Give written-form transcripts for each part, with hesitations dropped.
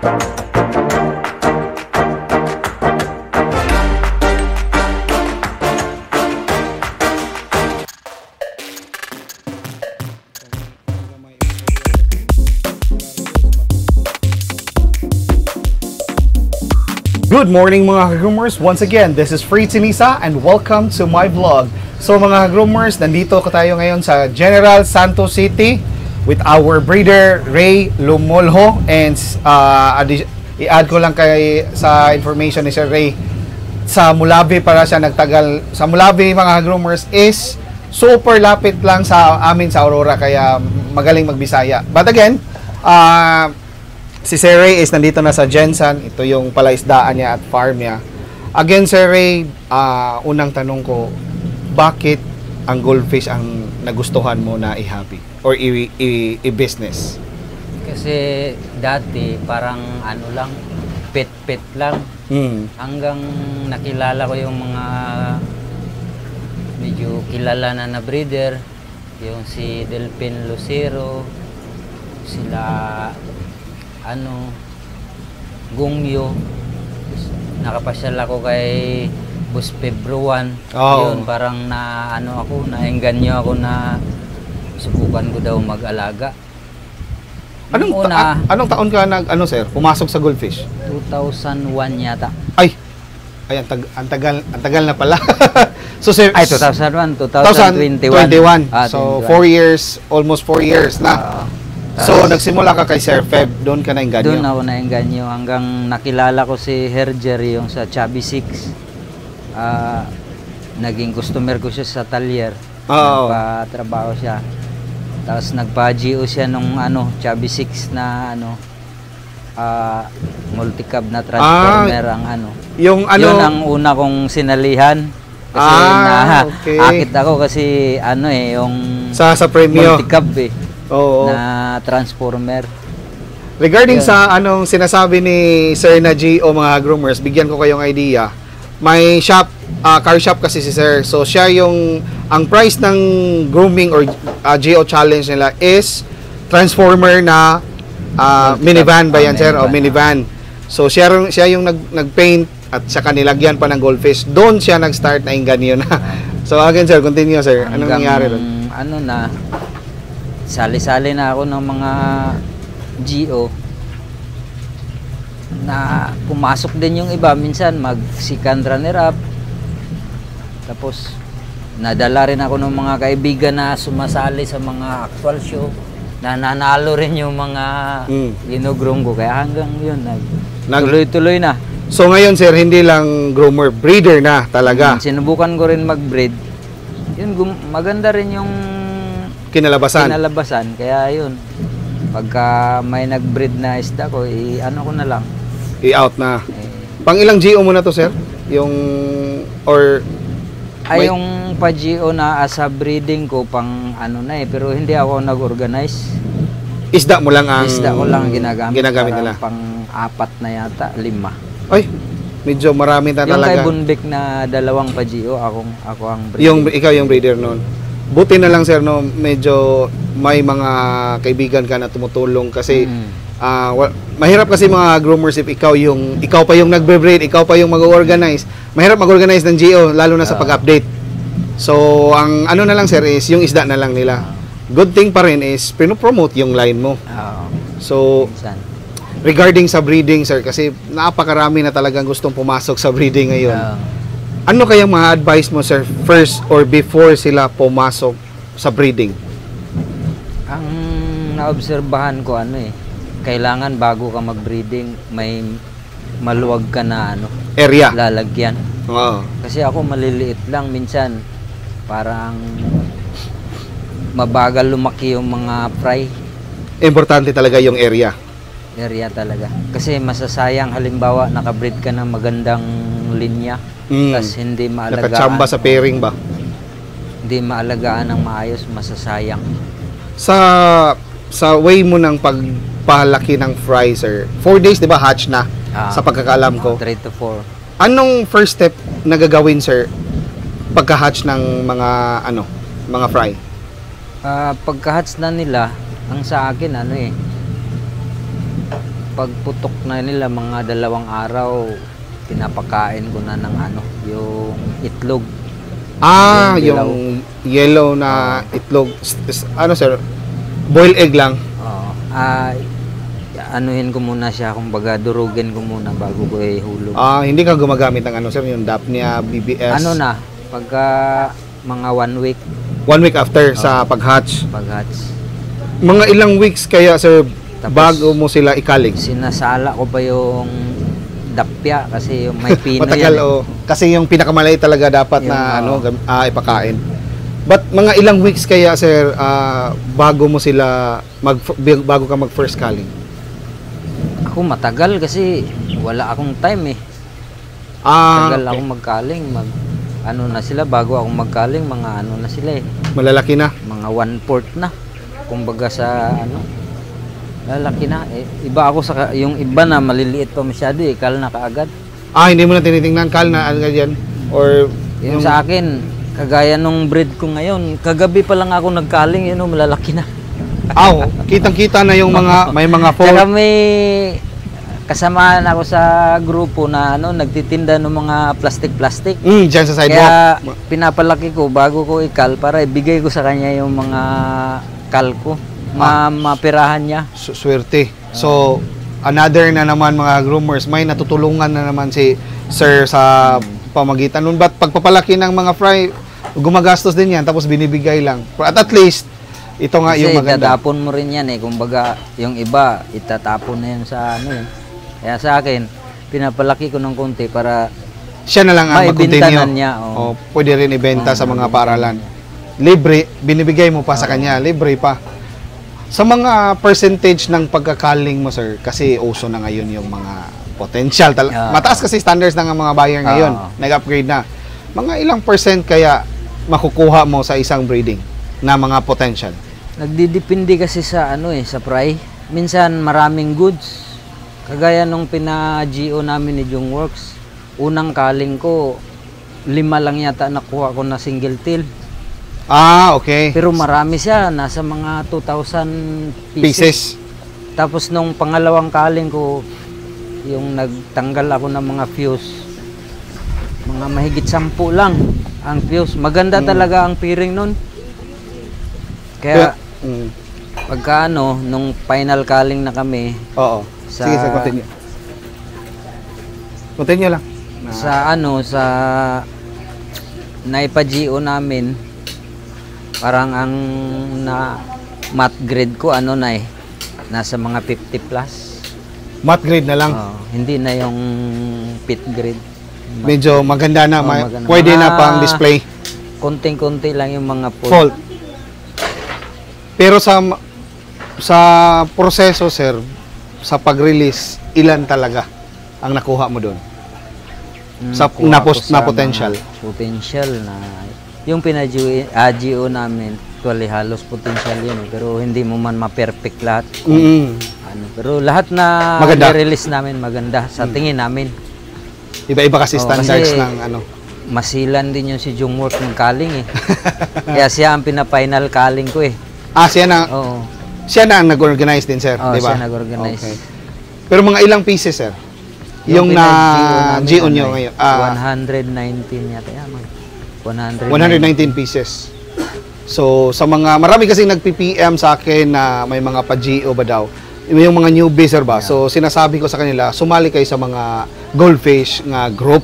Good morning mga groomers. Once again, this is Fritz Inisa and welcome to my vlog. So mga groomers, nandito ko tayo ngayon sa General Santos City with our breeder Ray Lumolho, and i-add ko lang kay sa information ni Sir Ray, sa Mulabi para siya nagtagal. Sa Mulabi mga groomers is super lapit lang sa amin sa Aurora, kaya magaling magbisaya. But again, si Sir Ray is nandito na sa Jensen. Ito yung palaisdaan niya at farm niya. Again, Sir Ray, unang tanong ko, bakit ang goldfish ang nagustuhan mo na i-hobby or i-business? Kasi dati parang ano lang, pet lang. Hanggang nakilala ko yung mga medyo kilala na breeder, yung si Delphin Lucero, sila Gungyo. Nakapasyal ako kay Bus Februan. Yun, parang naengganyo ako na subukan ko daw mag-alaga. Anong taon ka sir, pumasok sa goldfish? 2001 yata. Ay, ang tagal na pala. So sir, 2001, 2021. So 4 years, almost 4 years na. So, nagsimula ka kay Sir Feb, doon ka naengganyo? Doon ako naengganyo hanggang nakilala ko si Herger, yung sa Chubby 6. Naging customer ko siya sa Talyer. Nagpa-trabaho siya. Tapos nagpa-GO siya nung Chubby 6 na multicab na transformer Yung Yun ang una kong sinalihan. Kasi akit ako kasi yung sa premium multicab na transformer. Regarding sa anong sinasabi ni Sir na GO mga groomers, bigyan ko kayong idea. May shop, car shop kasi si Sir. So siya ang price ng grooming or GO challenge nila is transformer na minivan ba yan, Sir? O minivan. So siya yung nag-paint at saka nilagyan pa ng goldfish. Doon siya nag-start na inganyo na. So again, Sir, continue, Sir. Anong nangyari doon? Sali-sali na ako ng mga GO na pumasok din yung iba, minsan mag-second runner up. Tapos nadala rin ako ng mga kaibigan na sumasali sa mga actual show, na nanalo rin yung mga ginugroom ko, kaya hanggang yun tuloy-tuloy na. So ngayon, Sir, hindi lang groomer, breeder na talaga. Sinubukan ko rin mag-breed. Yun, maganda rin yung kinalabasan. Kaya yun, pagka may nag-breed na isda ko, ko na lang. I-out na. Pang ilang GO mo na to, Sir? Yung pa-GO na asa breeding ko, pang pero hindi ako nag-organize. Isda mo lang ang... Isda ko lang ginagamit nila. Pang 4 na yata, 5. Ay, medyo marami na yung talaga. Yung kay Bunbik na 2 pa-GO, ako ang breeder. Ikaw yung breeder noon. Buti na lang, Sir, no, medyo may mga kaibigan ka na tumutulong kasi mahirap kasi mga groomers if ikaw pa yung nagbe-breed, ikaw pa yung mag-organize. Mahirap mag-organize ng GO lalo na sa pag-update. So, ang na lang, Sir, is yung isda na lang nila. Good thing pa rin is pino-promote yung line mo. So, regarding sa breeding, Sir, kasi napakarami na talagang gustong pumasok sa breeding ngayon. Ano kayang mga advice mo, Sir, first or before sila pumasok sa breeding? Ang naobserbahan ko kailangan bago ka mag-breeding, may maluwag ka na area lalagyan. Kasi ako maliliit lang, minsan parang mabagal lumaki yung mga fry. Importante talaga yung area talaga. Kasi masasayang, halimbawa nakabreed ka ng magandang linya, tapos hindi maalagaan. Nakachamba sa pairing ba? Hindi maalagaan ng maayos, masasayang. Sa way mo ng pagpalaki ng fry, Sir, 4 days, di ba, hatch na? Sa pagkakaalam ko. 3 to 4. Anong first step na gagawin, Sir, pagka-hatch ng mga fry? Pagka-hatch na nila, ang sa akin pagputok na nila mga 2 araw, pinapakain ko na ng yung itlog. Yung yellow na itlog. Sir? Boiled egg lang. Oo. Anuhin ko muna siya, kumbaga durugin ko muna bago ko ihulog. Hindi ka gumagamit ng sir, yung Daphnia BBS? Pagka mga 1 week. 1 week after sa pag-hatch. Mga ilang weeks kaya, sir, tapos, bago mo sila ikalig? Sinasala ko pa yung dapya kasi yung may pino matagal, yan. Kasi yung pinakamaliit talaga dapat ipakain. But mga ilang weeks kaya, sir, bago mo sila bago ka mag first calling? Ako matagal kasi wala akong time eh. Matagal akong magkaling, na sila bago akong magkaling, mga na sila eh. Malalaki na. Mga 1/4 na. Kumbaga sa lalaki na. Iba ako sa yung iba na maliliit pa masyado kal na kaagad. Hindi mo na tinitingnan kal na agad yan? Or yung sa akin, kagaya nung breed ko ngayon, kagabi pa lang ako nagkaling, malalaki na. Kitang-kita na yung may mga fold. Saka may kasamahan ako sa grupo na nagtitinda ng mga plastic. Diyan sa sidewalk. Kaya pinapalaki ko bago ko ikal para ibigay ko sa kanya yung mga kal ko. Mapirahan niya. Swerte. So, another na naman mga groomers, may natutulungan na naman si sir sa pamagitan nun. But pagpapalaki ng mga fry, gumagastos din yan, tapos binibigay lang. At least, ito nga kasi yung maganda. Kasi tatapon mo rin yan kumbaga, yung iba, itatapon na yan sa Kaya sa akin, pinapalaki ko ng konti para siya na lang ang mag-continue. Niya. Pwede rin ibenta sa mga paaralan. Libre, binibigay mo pa sa kanya, libre pa. Sa mga percentage ng pagkakaling mo, sir, kasi uso na ngayon yung mga potential. Mataas kasi standards ng mga buyer ngayon. Nag-upgrade na. Mga ilang percent kaya makukuha mo sa isang breeding na mga potential? Nagdidepende kasi sa sa fry. Minsan maraming goods. Kagaya nung pina-GO namin ni Jung Works, unang kaling ko 5 lang yata nakuha ko na single tail. Okay. Pero marami siya, nasa mga 2,000 pieces. Tapos nung pangalawang kaling ko, yung nagtanggal ako ng mga fuse, mga mahigit 10 lang ang fuse. Maganda talaga ang piring nun. Kaya pagka nung final calling na kami. Sige, sir, continue. Continue lang. Sa naipa-GO namin, parang ang mat grade ko nasa mga 50 plus. Mat grade na lang? Hindi na yung pit grade. Medyo maganda na, maganda. Pwede na pang display. Konting-konti lang yung mga fault. Pero sa proseso, sir, sa pag-release, ilan talaga ang nakuha mo doon? Na potential? Potential na yung pina-GO namin, actually halos potential yun pero hindi mo man ma-perfect lahat. Pero lahat na i-release namin maganda sa tingin namin. Iba-iba kasi standards kasi ng masilan din yung si Jung Works ng kaling Kaya siya ang pina-final kaling ko siya na? Siya na ang nag-organize din, sir, di ba? Siya nag-organize. Okay. Pero mga ilang pieces, sir? Yung na-GO nyo ngayon? 119 yata yan. 119 pieces. So, sa mga, marami kasi nag-PPM sa akin na may mga pa-GO ba daw. Yung mga newbie, sir ba? So, sinasabi ko sa kanila, sumali kayo sa mga goldfish nga group.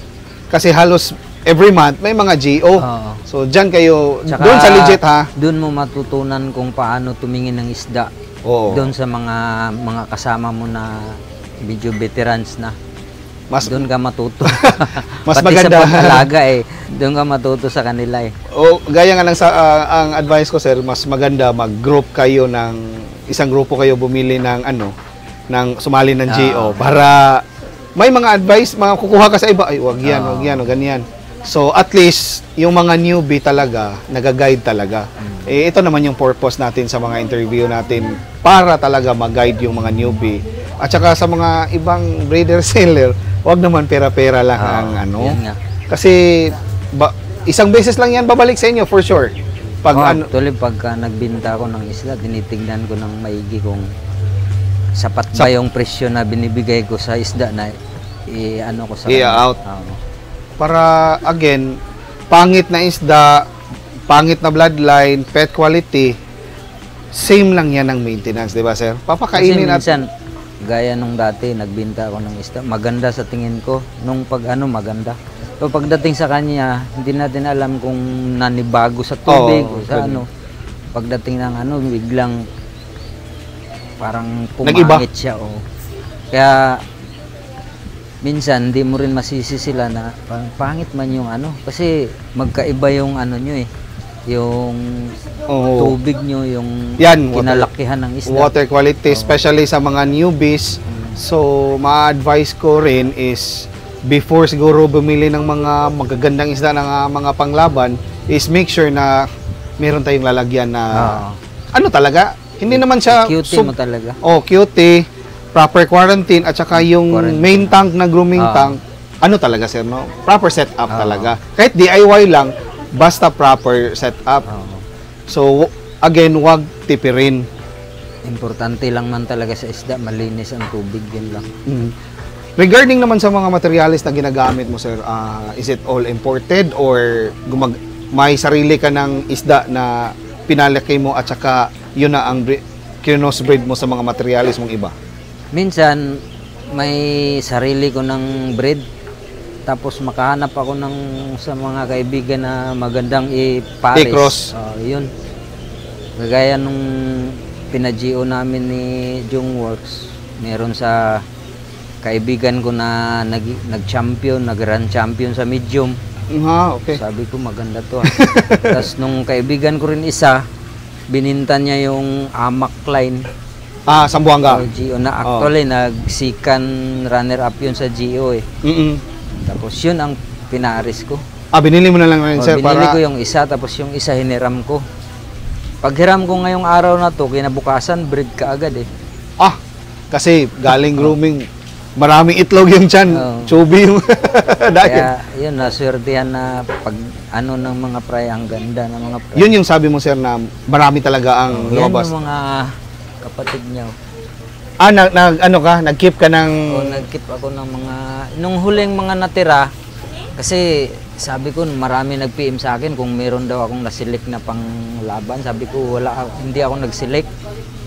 Kasi halos every month may mga GO. So, dyan kayo, doon sa legit ha? Doon mo matutunan kung paano tumingin ng isda. Doon sa mga kasama mo na medyo veterans na. Doon ka matuto. Mas pati maganda. Sa pag-alaga doon ka matuto sa kanila Gaya nga lang ang advice ko, sir, mas maganda mag-group kayo ng, isang grupo kayo bumili ng ng sumali ng GO para may mga advice, mga kukuha ka sa iba, wag yan, o ganyan. So, at least, yung mga newbie talaga, nag-guide talaga. Ito naman yung purpose natin sa mga interview natin para talaga mag-guide yung mga newbie. At saka sa mga ibang breeder-seller, wag naman pera-pera lang ang Kasi, isang beses lang yan babalik sa inyo, for sure. Tuloy pagka nagbinta ko ng isla, tinitignan ko ng maigi kung sapat ba yung presyo na binibigay ko sa isda na i-ano ko sa I-out. Oo. Para again, pangit na isda, pangit na bloodline, pet quality, same lang yan ang maintenance, di ba sir? Kasi Papakainin at minsan, gaya nung dati, nagbinta ako ng isda, maganda sa tingin ko, nung maganda. So pagdating sa kanya, hindi natin alam kung nanibago sa tubig o sa pwede. ano. Pagdating ng biglang parang Nag-iba. pumangit siya. Oh. Kaya minsan hindi mo rin masisi sila na parang pangit man yung kasi magkaiba yung nyo yung tubig nyo, yung Yan, kinalakihan ng isda. water quality, especially sa mga newbies. So, ma-advise ko rin is before siguro bumili ng mga magagandang isda ng mga panglaban is make sure na meron tayong lalagyan na talaga, hindi naman siya Cutie mo talaga. cutie, proper quarantine at saka yung Quarantine. main tank na grooming tank, talaga sir, no? Proper setup talaga. Kahit DIY lang, basta proper setup. So, again, wag tipirin. Importante lang man talaga sa isda, malinis ang tubig, yun lang. Regarding naman sa mga materials na ginagamit mo, sir, is it all imported or may sarili ka ng isda na pinalaki mo at saka yun na ang kinosbreed mo sa mga materials mong iba? Minsan, may sarili ko ng breed, tapos makahanap ako sa mga kaibigan na magandang i-pares. I-cross. Yun. Kagaya nung pinag-GO namin ni Jungworks, meron sa kaibigan ko na nag-champion, nag-grand champion sa medium. Okay. Sabi ko maganda to. Tapos nung kaibigan ko rin isa, bininta niya yung Amac line. Sambuanga. GO na actually nagsikan runner-up yun sa GO eh. Tapos yun ang pinaris ko. Binili mo na lang ngayon, sir, Binili para ko yung isa, tapos yung isa hiniram ko. Paghiram ko ngayong araw na to, kinabukasan, breed ka agad eh. kasi galing grooming, maraming itlog yung tiyan, chubby yung dahil. Kaya yun, naswertihan na pag ng mga fry, ang ganda ng mga fry. Yun yung sabi mo, sir, na marami talaga ang Yan lumabas. yung mga kapatid niya. Nag-keep ka ng Nag-keep ako ng mga, nung huling mga natira, kasi sabi ko, marami nag-PM sa akin kung meron daw akong nasilik na pang laban. Sabi ko, hindi ako nag-select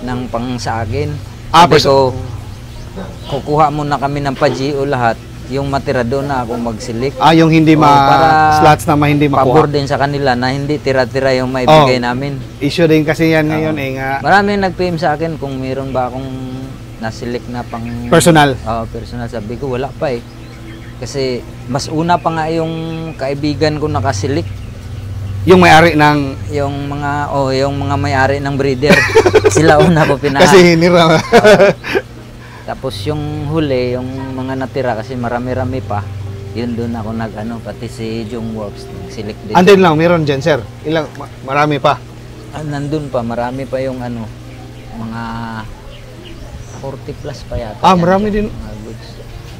ng pang sa akin. Sabi ko, kukuha muna kami ng pa-GO lahat. Yung matira doon na ako mag-select. yung hindi para slots na hindi pabor makuha. din sa kanila na hindi tira-tira yung maibigay namin. Issue din kasi yan ngayon nga. Marami nag-PM sa akin kung meron ba akong nasilik na pang Personal. Personal. Sabi ko, wala pa eh. Kasi mas una pa nga yung kaibigan ko nakasilik. Yung may-ari ng Yung mga may-ari ng breeder. Sila una ko pinahan. kasi hinira. Tapos yung huli, yung mga natira kasi marami-rami pa. Yun doon ako pati si Jungworks, nagsilik din. Andin lang, meron dyan, sir. Marami pa. Nandun pa, marami pa yung mga 40 plus pa yata. Marami din. Mga goods.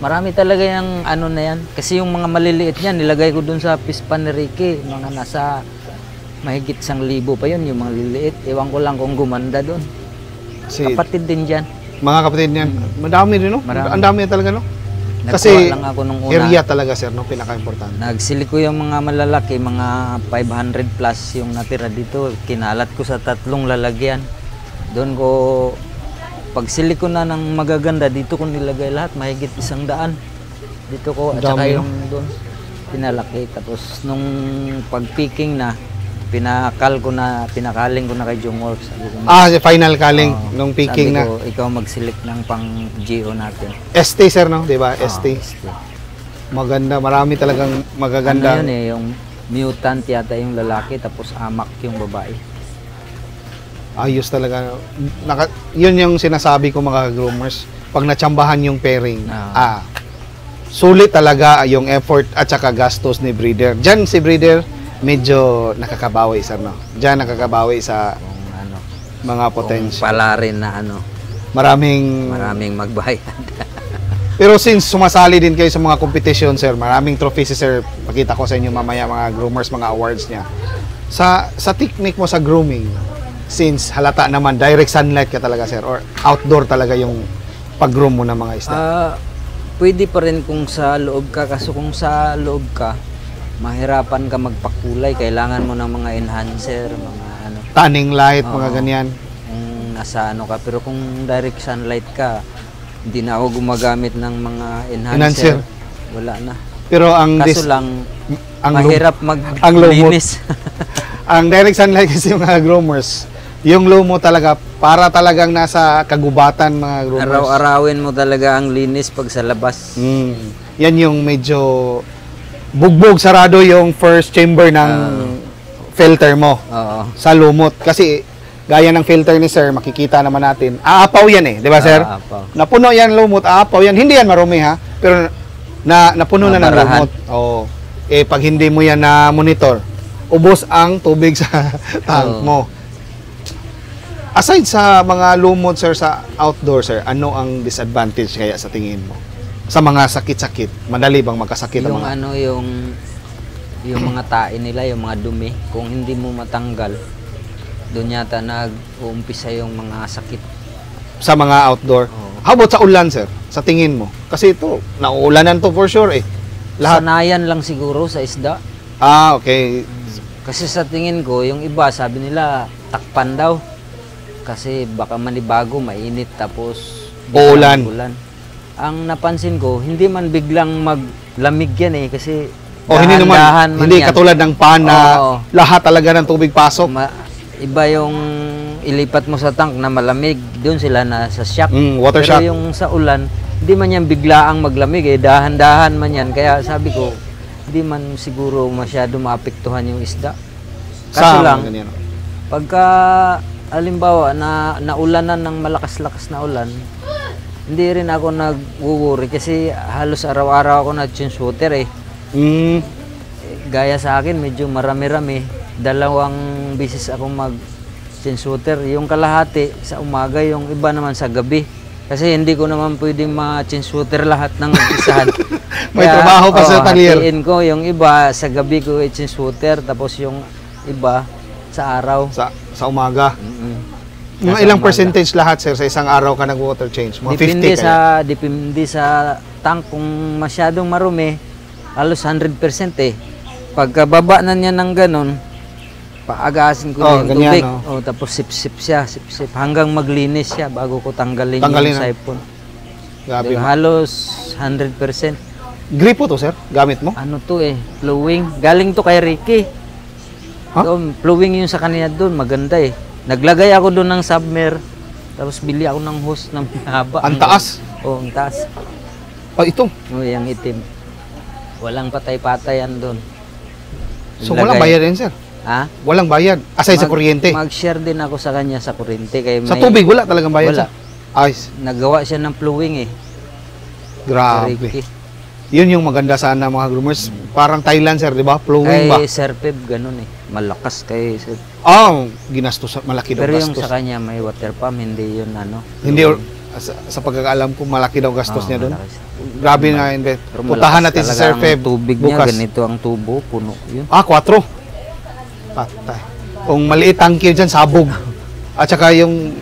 Marami talaga yung na yan. Kasi yung mga maliliit niyan, nilagay ko dun sa Pispan ni Ricky. Mga nasa mahigit 1,000 pa yun, yung mga liliit. Ewan ko lang kung gumanda dun. Kapatid din dyan. Mga kapatid niyan. Madami din, no? Marami. Ang dami talaga, no? Nagkuha Kasi lang ako nung una. area talaga, sir, no? Pinaka-importante. Nagsilik ko yung mga malalaki, mga 500 plus yung natira dito. Kinalat ko sa 3 lalagyan. Doon ko, pagsilik ko na ng magaganda, dito ko nilagay lahat, mahigit 100. Dito ko, at saka yung doon, pinalaki. Tapos nung pag-picking na, pinakaling ko na kay Jungworks. Final calling nung picking na. Sabi ko, ikaw mag-select ng pang GO natin. ST, sir, no? Diba? ST. Maganda. Marami talagang magaganda. Yun yung mutant yata yung lalaki, tapos Amac yung babae. Ayos talaga. Yun yung sinasabi ko, mga groomers. Pag natsambahan yung pairing, sulit talaga yung effort at saka gastos ni breeder. Diyan si breeder, medyo nakakabawi, sir, no? Diyan nakakabawi sa mga potential. Pala rin na Maraming magbayad. Pero since sumasali din kayo sa mga competition, sir, maraming trophies, sir. Pakita ko sa inyo mamaya mga groomers, mga awards niya. Sa technique mo sa grooming, Since halata naman, direct sunlight ka talaga, sir? Or outdoor talaga yung pag-groom mo ng mga isda? Pwede pa rin kung sa loob ka. Kaso kung sa loob ka, mahirapan ka magpakulay. Kailangan mo ng mga enhancer, mga ano. Tanning light, mga ganyan. Kung nasa ano ka. Pero kung direct sunlight ka, hindi na ako gumagamit ng mga enhancer. Wala na. Pero ang Kaso lang, ang mahirap ang maglinis. ang direct sunlight kasi mga groomers, yung lomo talaga, para talagang nasa kagubatan mga groomers. Araw-arawin mo talaga ang linis pag sa labas. Yan yung medyo bugbog, sarado yung first chamber ng filter mo sa lumot. Kasi gaya ng filter ni sir, makikita naman natin, aapaw yan di ba sir? Aapaw. Napuno yan lumot, aapaw yan. Hindi yan marumi ha, pero napuno na ng lumot. Pag hindi mo yan na monitor, ubos ang tubig sa tank mo. Aside sa mga lumot, sir, sa outdoor, sir, ano ang disadvantage kaya sa tingin mo? Sa mga sakit-sakit, madali bang magkasakit ang Yung mga... yung mga tae nila, yung mga dumi, kung hindi mo matanggal, doon yata nag-uumpisa yung mga sakit. Sa mga outdoor? How about sa ulan, sir? Sa tingin mo? Kasi ito, nauulanan to for sure Lahat. Sanayan lang siguro sa isda. Okay. Kasi sa tingin ko, yung iba, sabi nila, takpan daw. Kasi baka manibago, mainit, tapos uulan. Ang napansin ko, hindi man biglang maglamig yan kasi hindi naman, hindi yan. katulad ng pan na lahat talaga ng tubig pasok. Iba yung ilipat mo sa tank na malamig, doon sila na sa shock. Water Pero shock. yung sa ulan, hindi man yan biglaang maglamig dahan-dahan man yan. Kaya sabi ko, hindi man siguro masyado maapektuhan yung isda. Kaso lang, pagka halimbawa na naulanan ng malakas-lakas na ulan, hindi rin ako nag-worry kasi halos araw-araw ako nag-shooter Gaya sa akin, medyo marami-rami. 2 beses ako mag-shooter. Yung kalahati sa umaga, yung iba naman sa gabi. Kasi hindi ko naman pwedeng ma-shooter lahat ng isahan. May trabaho pa sa talier. Hatiin ko, yung iba sa gabi ko i-shooter, tapos yung iba sa araw. Sa umaga. Mga ilang percentage lahat, sir, sa isang araw ka nag-water change? Mga 50 kaya? Depende sa tank. Kung masyadong marumi, halos 100% Pagkababa na niya ng ganun, paagasin ko na yung ganyan, tubig. Tapos sip-sip siya, sip-sip. Hanggang maglinis siya bago ko tanggalin yung siphon. Grabe. Halos 100%. Gripo to, sir? Gamit mo? Ano to flowing. Galing to kay Ricky. Flowing yung sa kanina doon, maganda Naglagay ako doon ng submer, tapos bili ako ng hose ng haba. Ang taas? Ang taas. Ito? Yung itim. Walang patay-patayan doon. So walang bayad din, sir? Ha? Walang bayad? Aside sa kuryente? Mag-share din ako sa kanya sa kuryente. Sa tubig, wala talagang bayad? Wala. Ayos. Nagawa siya ng flowing Grabe. Yun yung maganda sana mga groomers. Parang Thailand, sir, di ba? Flowing ba? Kay Sir Peb, ganun Malakas kay Sir. Ginastos, malaki daw Pero gastos. yung sa kanya may water pump, hindi yun Hindi, sa pagkakaalam ko, malaki daw gastos niya doon. Grabe na invest. Pero Puntahan natin si Sir Feb tubig bukas. niya, ganito ang tubo, puno yun. 4. Patay. Kung maliit tangke dyan, sabog. At saka yung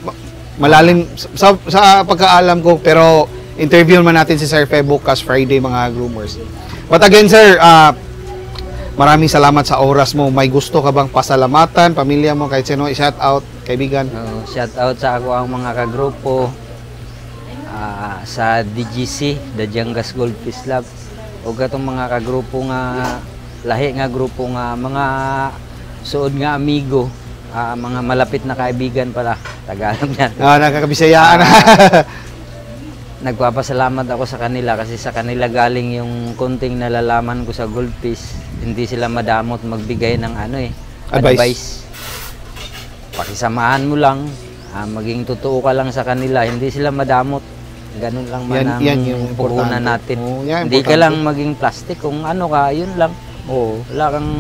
malalim, sa pagkaalam ko, pero interview man natin si Sir Feb bukas, Friday, mga groomers. But again, sir, maraming salamat sa oras mo. May gusto ka bang pasalamatan, pamilya mo, kahit sino, i-shout out, kaibigan? Shout out sa ako ang mga kagrupo, sa DGC, The Jangas Gold Fish Lab, o gatong mga kagrupo nga, lahi nga grupo nga, mga suod nga amigo, mga malapit na kaibigan pala, Tagalog yan. Nakakabisayaan. Nagpapasalamat ako sa kanila kasi sa kanila galing yung konting nalalaman ko sa goldfish. Hindi sila madamot magbigay ng advice. Pakisamahan mo lang, maging totoo ka lang sa kanila, hindi sila madamot. Ganun lang man ang puhunan natin. Hindi ka lang maging plastic, kung ano ka, yun lang. Wala kang,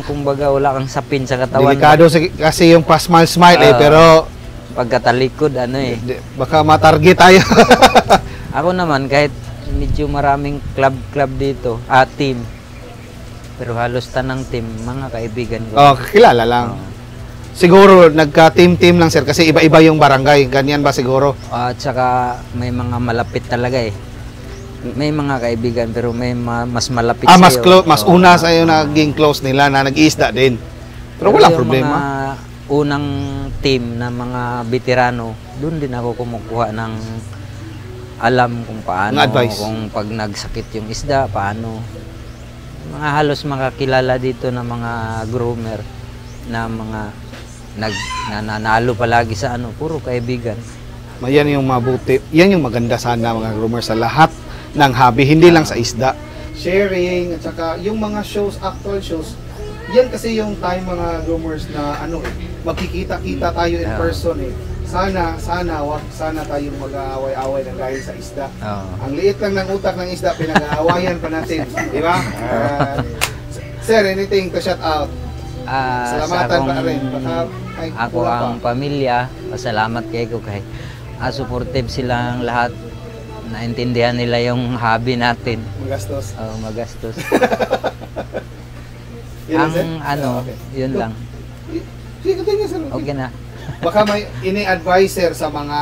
kumbaga, wala kang sapin sa katawan. Delikado kasi yung pa-smile pero pagkatalikod, baka matarget tayo. Ako naman, kahit medyo maraming club dito, team. Pero halos tanang team, mga kaibigan ko. Kilala lang. siguro nagka-team-team lang sir kasi iba-iba yung barangay. Ganyan ba siguro? At saka may mga malapit talaga eh. May mga kaibigan pero may mas malapit Mas sa'yo. mas Oo. una sa'yo naging close nila na nag-iisda din. Pero walang yung problema. mga unang team na mga veterano, doon din ako kumukuha ng alam kung paano, Ng advice. kung pag nagsakit yung isda, paano. Mga halos makakilala dito na mga groomer na mga nananalo palagi sa puro kaibigan. Yan yung mabuti. Yan yung maganda sana mga groomers sa lahat ng hobby, hindi lang sa isda. Sharing at saka yung mga shows, actual shows, yan kasi yung time mga groomers na magkikita-kita tayo in person eh. Sana tayong mag-aaway-away ng dahil sa isda. Ang liit lang ng utak ng isda, pinag-aawayan pa natin. Di ba? Sir, anything to shout out? Salamatan pa rin. Ako ang pamilya, pasalamat kayo kay supportive silang lahat. Naintindihan nila yung hobby natin. Magastos. Magastos. Yun sir? Yun lang. Sige, sir. Okay na. Baka may ini-advisor sa mga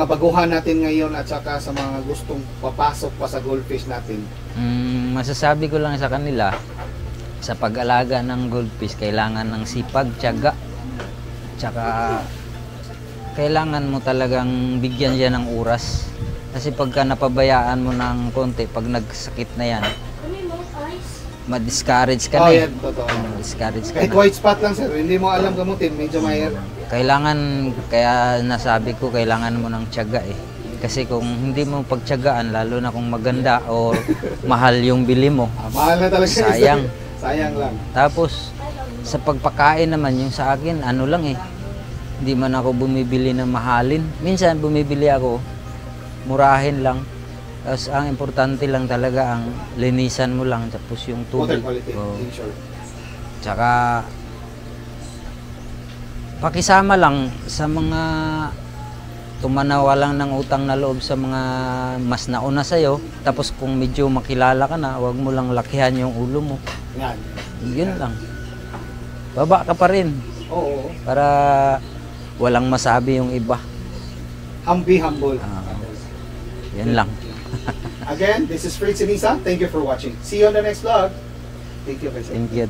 baguhan natin ngayon at saka sa mga gustong papasok pa sa goldfish natin. Masasabi ko lang sa kanila, sa pag-alaga ng goldfish, kailangan ng sipag, tiyaga, tsaka kailangan mo talagang bigyan siya ng oras. Kasi pagka napabayaan mo ng konti, pag nagsakit na yan, ma-discourage ka na. Yan, totoo. Ma-discourage ka Kahit na. white spot lang sir, hindi mo alam gamutin, medyo mahirap. Kaya nasabi ko, kailangan mo ng tiyaga eh. Kasi kung hindi mo pagtiyagaan, lalo na kung maganda o mahal yung bili mo, Mahal na talaga. sayang. Sayang lang. Tapos, sa pagpakain naman, yung sa akin, lang eh. Hindi man ako bumibili ng mahalin. Minsan, bumibili ako, murahin lang. Tapos, ang importante lang talaga, ang linisan mo lang, tapos yung Water tubig. quality, Oo. in short. Tsaka, pakisama lang sa mga tumanawa lang ng utang na loob sa mga mas nauna sa'yo. Tapos kung medyo makilala ka na, huwag mo lang lakihan yung ulo mo. Yan. Yun lang. Baba ka pa rin Oo. para walang masabi yung iba. Humble. Yan lang. Again, this is Fritz and Isa. Thank you for watching. See you on the next vlog. Thank you, guys. Thank you.